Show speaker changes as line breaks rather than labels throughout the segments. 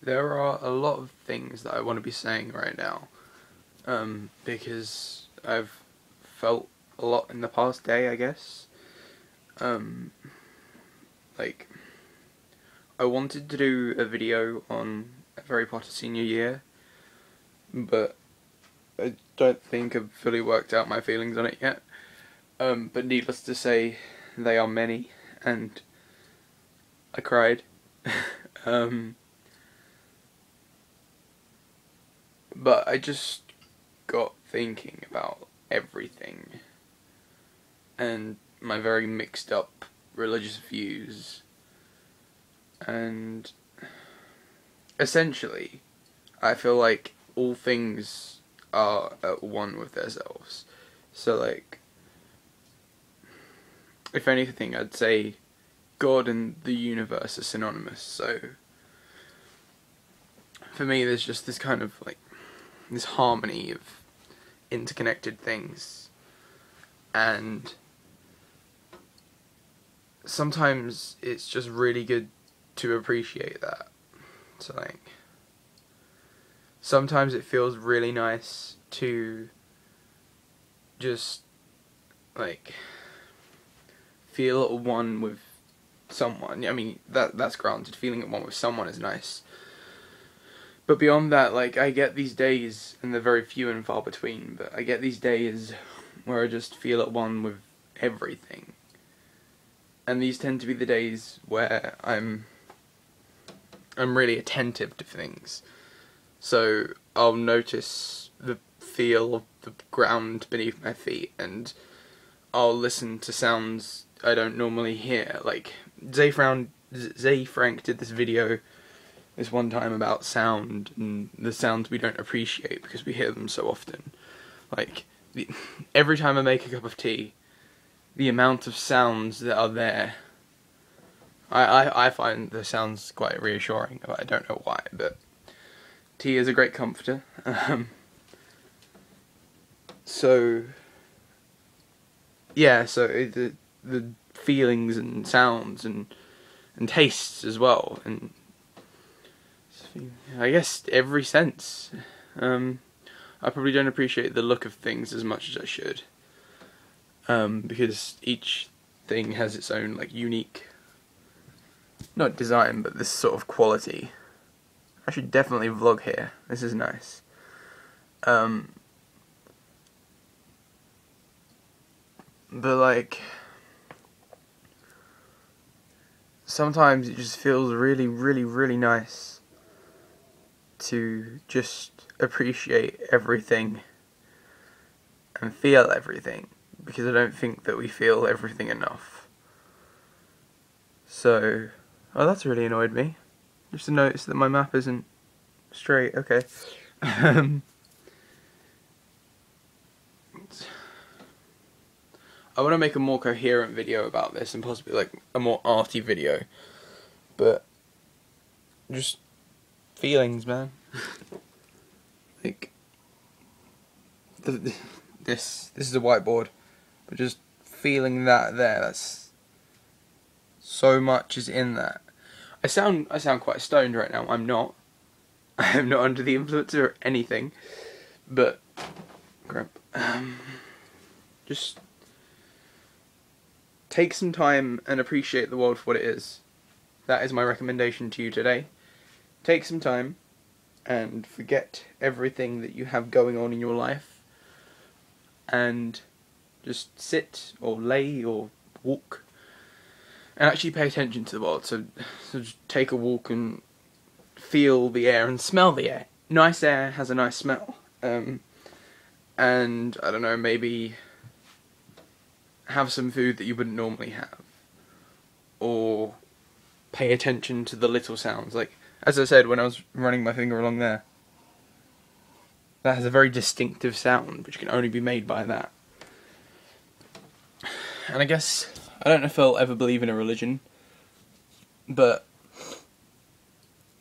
There are a lot of things that I want to be saying right now, because I've felt a lot in the past day, I guess. Um, like, I wanted to do a video on Harry Potter senior year, but I don't think I've fully worked out my feelings on it yet. But needless to say, they are many, and I cried. um, but I just got thinking about everything and my very mixed up religious views, and essentially I feel like all things are at one with themselves. So like, if anything, I'd say God and the universe are synonymous. So for me there's just this kind of like this harmony of interconnected things, and sometimes it's just really good to appreciate that. So like, sometimes it feels really nice to just like feel at one with someone. I mean, that's granted, feeling at one with someone is nice. But beyond that, like, I get these days, and they're very few and far between, but I get these days where I just feel at one with everything. And these tend to be the days where I'm really attentive to things. So I'll notice the feel of the ground beneath my feet, and I'll listen to sounds I don't normally hear. Like, Zay Frank did this video this one time about sound and the sounds we don't appreciate because we hear them so often. Like, every time I make a cup of tea, the amount of sounds that are there, I find the sounds quite reassuring. I don't know why, but tea is a great comforter. So yeah, so the feelings and sounds and tastes as well, and I guess every sense. I probably don't appreciate the look of things as much as I should, because each thing has its own like unique, not design, but this sort of quality. I should definitely vlog here. This is nice. But like, sometimes it just feels really, really, really nice to just appreciate everything and feel everything, because I don't think that we feel everything enough. So, oh, that's really annoyed me. Just to notice that my map isn't straight. Okay. I want to make a more coherent video about this, and possibly like a more arty video, but just feelings, man. Like, this is a whiteboard, but just feeling that there, that's so much is in that. I sound quite stoned right now. I'm not. I am not under the influence or anything, but just take some time and appreciate the world for what it is. That is my recommendation to you today. Take some time and forget everything that you have going on in your life, and just sit or lay or walk and actually pay attention to the world. So just take a walk and feel the air and smell the air. Nice air has a nice smell. And I don't know, maybe have some food that you wouldn't normally have, or pay attention to the little sounds. Like, as I said, when I was running my finger along there, that has a very distinctive sound which can only be made by that. And I guess, I don't know if I'll ever believe in a religion, but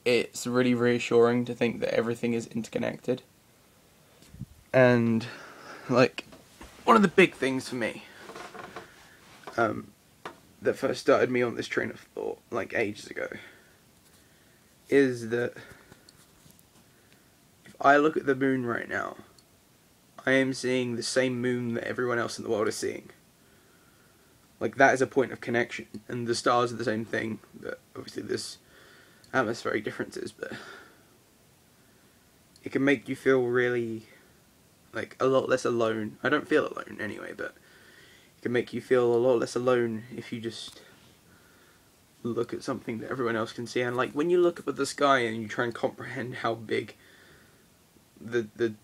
it's really reassuring to think that everything is interconnected. And like, one of the big things for me that first started me on this train of thought, like ages ago, is that I look at the moon right now, I am seeing the same moon that everyone else in the world is seeing. Like, that is a point of connection, and the stars are the same thing, but obviously there's atmospheric differences, but it can make you feel really, like, a lot less alone. I don't feel alone anyway, but it can make you feel a lot less alone if you just look at something that everyone else can see. And like, when you look up at the sky and you try and comprehend how big the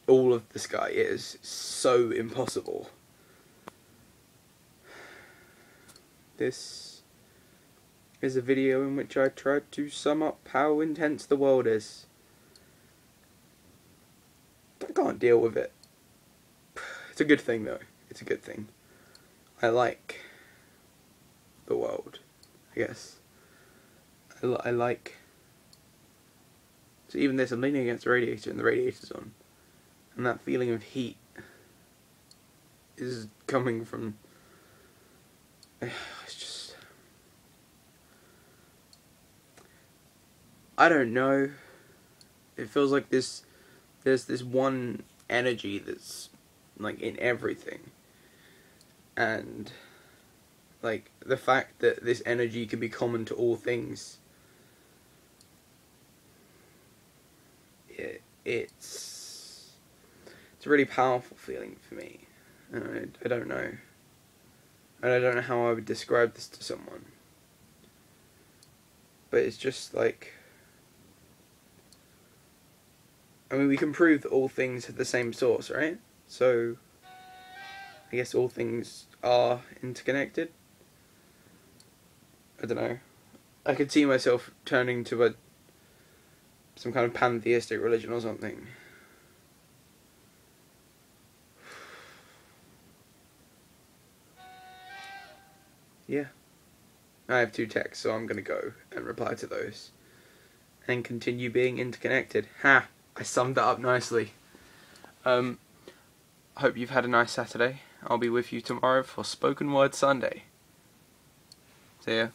all of the sky is, it's so impossible. This is a video in which I tried to sum up how intense the world is. I can't deal with it. It's a good thing though. It's a good thing. I like the world, I guess. I like... So even this, I'm leaning against the radiator and the radiator's on. And that feeling of heat is coming from... It's just... I don't know. It feels like there's this one energy that's like in everything. And like the fact that this energy can be common to all things, it's a really powerful feeling for me. And I don't know. And I don't know how I would describe this to someone. But it's just like... I mean, we can prove that all things have the same source, right? So, I guess all things are interconnected. I don't know. I could see myself turning to some kind of pantheistic religion or something. Yeah. I have 2 texts, so I'm going to go and reply to those. And continue being interconnected. Ha! I summed that up nicely. Hope you've had a nice Saturday. I'll be with you tomorrow for Spoken Word Sunday. See ya.